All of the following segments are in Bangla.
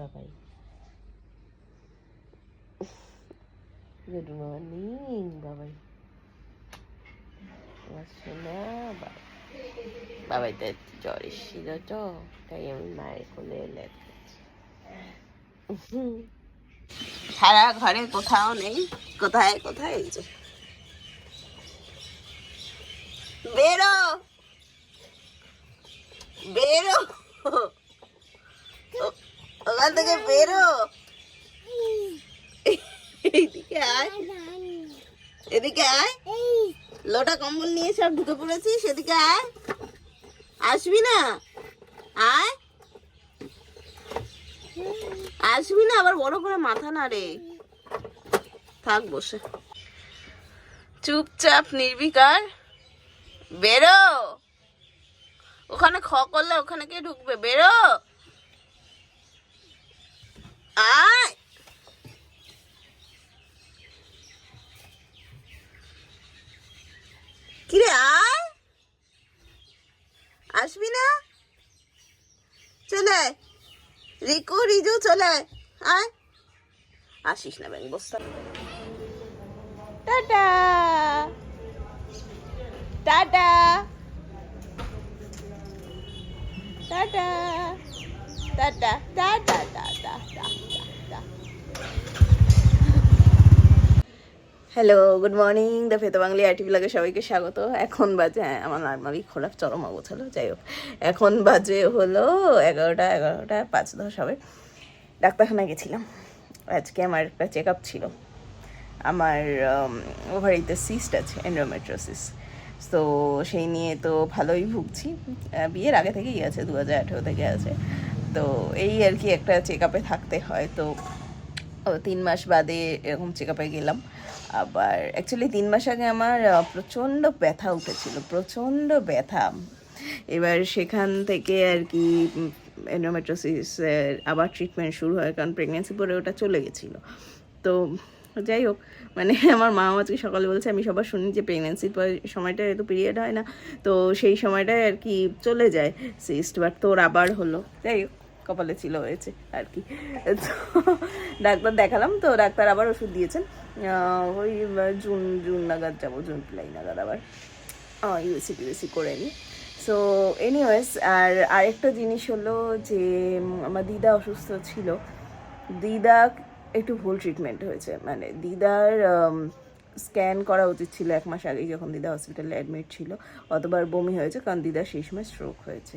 বাবাই। গুড মর্নিং বাবাই। শোনা বাবাই তো জ্বর এসেছিল তো, তাই আমি মায়ের কোলে লেট করছি। সারা ঘরে কোথাও নেই, কোথায় কোথায় এই যে বেরো বেরো, ওখান থেকে বেরো, এদিকে আয়, এদিকে আয়, লোটা কম্বল নিয়ে সব ঢুকে পড়েছিস, সেদিকে আয়, আসবি না, আয়, আসবি না, আবার বড় করে মাথা না রে, থাক বসে চুপচাপ নির্বিকার, বেরো, ওখানে খ করলে ওখানে কে ঢুকবে, বেরো, আয়, কিরে আয়, আসবি না, চলে রিকু রিজু চলে আয়, আসিস না ব্যাং বস্তা। Tata tata tata tata tata tata tata. Hello, good morning, the ফেতো বাঙালি আইটি ব্লগে সবাইকে স্বাগত। এখন বাজে, আমার নর্মালি খোলা চরম অগোছালো, যাই হোক এখন বাজে হলো 11:05 হবে। ডাক্তারখানায় গেছিলাম আজকে, আমার একটা চেক আপ ছিল। আমার ওভারিতে সিস্ট আছে, এন্ডোমেট্রোসিস, তো সেই নিয়ে তো ভালোই ভুগছি, বিয়ের আগে থেকেই আছে, 2018 থেকে আছে। তো এই আর কি, একটা চেক আপে থাকতে হয়। তো 3 মাস বাদে এরকম চেক আপে গেলাম। আবার অ্যাকচুয়ালি 3 মাস আগে আমার প্রচণ্ড ব্যথা উঠেছিল, প্রচণ্ড ব্যথা। এবার সেখান থেকে আর কি এন্ডোমেট্রোসিসের আবার ট্রিটমেন্ট শুরু হয়, কারণ প্রেগনেন্সি পরে ওটা চলে গেছিলো। তো যাই হোক, মানে আমার মা আজকে সকালে বলছে, আমি সবার শুনি যে প্রেগনেন্সির সময়টায় তো পিরিয়ড হয় না, তো সেই সময়টায় আর কি চলে যায় সিস্ট, বাট তোর আবার হলো। যাই হোক, কপালে ছিল, হয়েছে আর কি। তো ডাক্তার দেখালাম, তো ডাক্তার আবার ওষুধ দিয়েছেন, ওই জুন নাগাদ যাবো, জুন জুলাই নাগাদ আবার ইউএসসি করে নিই। সো এনিওয়েজ, আর আরেকটা জিনিস হলো যে আমার দিদা অসুস্থ ছিল, দিদা একটু ভুল ট্রিটমেন্ট হয়েছে, মানে দিদার স্ক্যান করা উচিত ছিল 1 মাস আগেই, যখন দিদা হসপিটালে অ্যাডমিট ছিল। অতবার বমি হয়েছে, কারণ দিদার সেই সময় স্ট্রোক হয়েছে।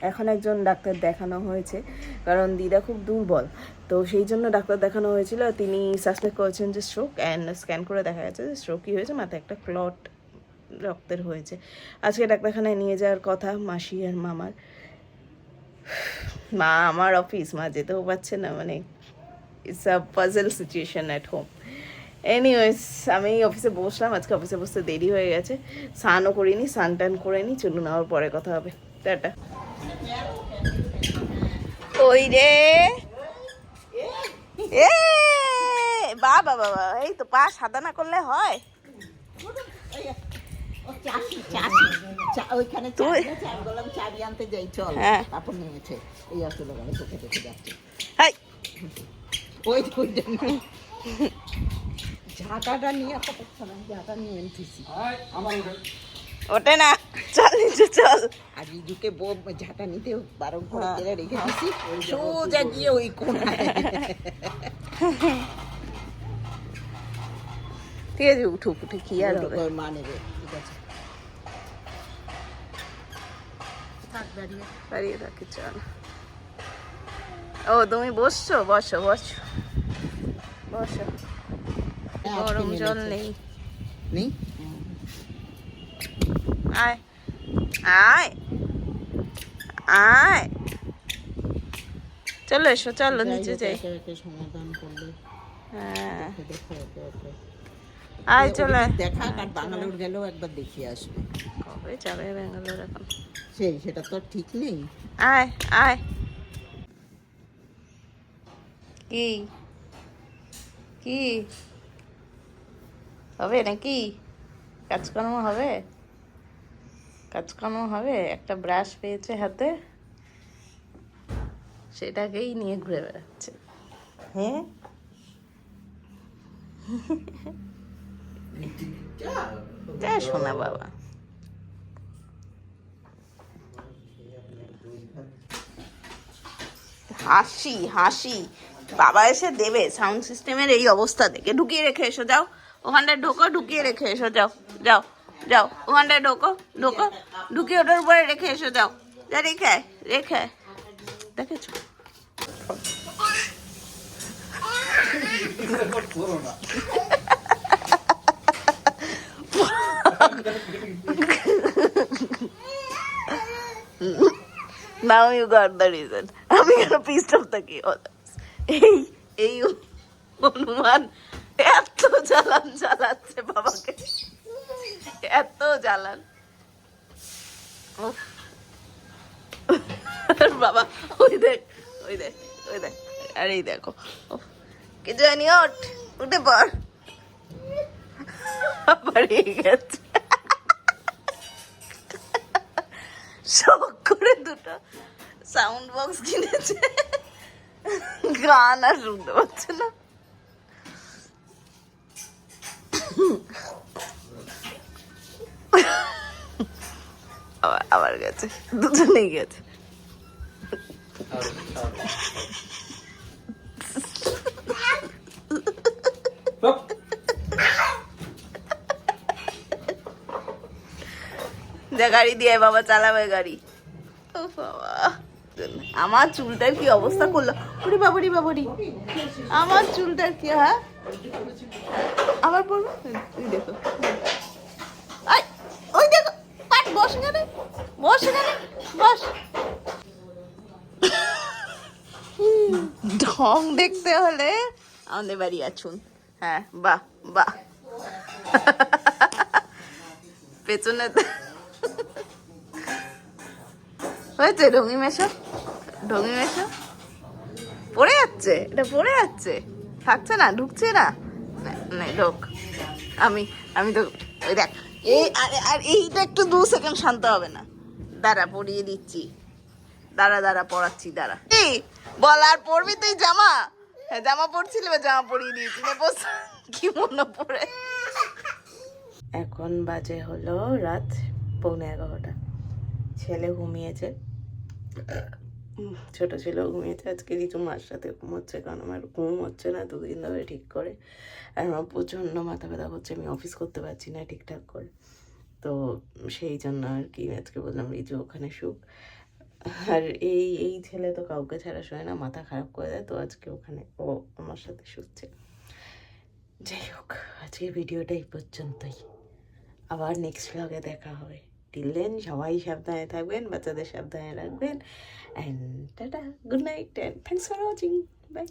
এখন একজন ডাক্তার দেখানো হয়েছে, কারণ দিদা খুব দুর্বল, তো সেই জন্য ডাক্তার দেখানো হয়েছিল। তিনি সাসপেক্ট করেছেন যে স্ট্রোক, অ্যান্ড স্ক্যান করে দেখা গেছে যে স্ট্রোকই হয়েছে, মাথায় একটা ক্লট রক্তের হয়েছে। আজকে ডাক্তারখানায় নিয়ে যাওয়ার কথা মাসি আর মামার। মা আমার অফিস, মা যেতেও পারছে না, মানে it's a puzzle situation at home. Anyways, আমি অফিসে বসলাম, আজকে অফিসে বসতে দেরি হয়ে গেছে, স্নানও করিনি, স্নান টান করে নি, চলুন আবার পরে কথা হবে, টাটা। ওই রে, এ বাবা বাবা, এই তো পা সাদা না করলে হয়। চাবি আনতে যাই, চল, তারপর নেমেছে, এই আসলে চোখে দেখে যাচ্ছে, ওই ঝাঁটাটা নিয়ে ঝাঁটা নিয়ে এনেছি, ওঠে না, চল নিচে চল। আর রিজুকে ঝাঁটা নিতে বারণ করে কেড়ে রেখে দিছি, সোজা গিয়ে ওই কোনায়। ঠিক আছে, উঠুক, উঠে কি আর হবে, মা নেবে, ঠিক আছে, দাঁড়িয়ে থাকি, চল। ও তুমি বসছো, বসো বসো বসো, গরম জল নেই, নেই, আয় আয় আয়, চলো এসো, চলো নিচে যাই, সমাধান করলে, হ্যাঁ আয় আয় চলে দেখা, আর বাঙ্গালোর গেলেও একবার দেখিয়ে আসবে। কবে যাবে ব্যাঙ্গালোর এখন, সেটা তো ঠিক নেই। আয় আয়, কি কি হবে নাকি, কাজকর্ম হবে, কাজকর্ম হবে। একটা ব্রাশ পেয়েছে হাতে, সেটাকেই নিয়ে ঘুরে বেড়াচ্ছে। হ্যাঁ যা শোনা বাবা। হাসি হাসি, বাবা এসে দেবে। সাউন্ড সিস্টেমের এই অবস্থা দেখে ঢুকিয়ে রেখে এসো, যাও ওখানটায় ঢোকো, ঢুকিয়ে রেখে এসো, যাও যাও যাও ওখানটায় ঢোকো, ঢোকো ঢুকিয়ে ওটার উপরে রেখে এসো, যাও যা রেখে রেখে। দেখেছো Now you got the reason. আমি কেন pissed off থাকি? এই এই হনুমান এত জ্বালান জ্বালাচ্ছে বাবাকে, এত জ্বালান। উফ। বাবা ওই দেখ ওই দেখ ওই দেখ, আর এই দেখো কে জানি, ওঠ উঠে পড়। আবার এই গেছে শখ করে দুটো সাউন্ড বক্স কিনেছে, গান আর শুনতে পাচ্ছে না। আবার গেছে, দুজনেই গেছে। যা গাড়ি দিয়ে বাবা চালাবে গাড়ি। ও বাবা আমার চুলটার কি অবস্থা করলো, ওরে বাবারি বাবারি, আমার চুলটার কি। হ্যাঁ আবার পড়বো, ওই দেখো ওই দেখো, বস এখানে বস, এখানে বস। ঢং দেখতে হলে আমাদের বাড়ি আছুন। হ্যাঁ বাহ বাহ, পেছনে হয়েছে ঢঙ্গি মেশো, ঢঙ্গি মেশো। পড়ে যাচ্ছে, এটা পড়ে যাচ্ছে, থাকছে না, ঢুকছে না, ঢোক। আমি তো ওই দেখ এই, আর এইটা একটু 2 সেকেন্ড শান্ত হবে না, দাঁড়া পরিয়ে দিচ্ছি, দাঁড়া পড়াচ্ছি, দাঁড়া। এই বল, আর পরবি তুই জামা? হ্যাঁ জামা পরছিলি, জামা পরিয়ে দিয়েছি, কি মনে পড়ে। এখন বাজে হলো রাত 11:15। ছেলে ঘুমিয়েছে, ছোট ছেলেও ঘুমিয়েছে। আজকে ঋতু মার সাথে ঘুমোচ্ছে, কারণ আমার ঘুম হচ্ছে না 2 দিন ধরে ঠিক করে, আর আমার প্রচণ্ড মাথা ব্যথা করছে, আমি অফিস করতে পারছি না ঠিকঠাক করে। তো সেই জন্য আর কি আজকে বললাম ঋতু ওখানে শুক। আর এই ছেলে তো কাউকে ছাড়া শোয় না, মাথা খারাপ করে দেয়, তো আজকে ওখানে ও আমার সাথে শুচ্ছে। যাই হোক, আজকের ভিডিওটা এই পর্যন্তই, আবার নেক্সট ভ্লগে দেখা হবে। টিল দেন সবাই সাবধানে থাকবেন, বাচ্চাদের সাবধানে রাখবেন, and tata, good night, and thanks for watching, by.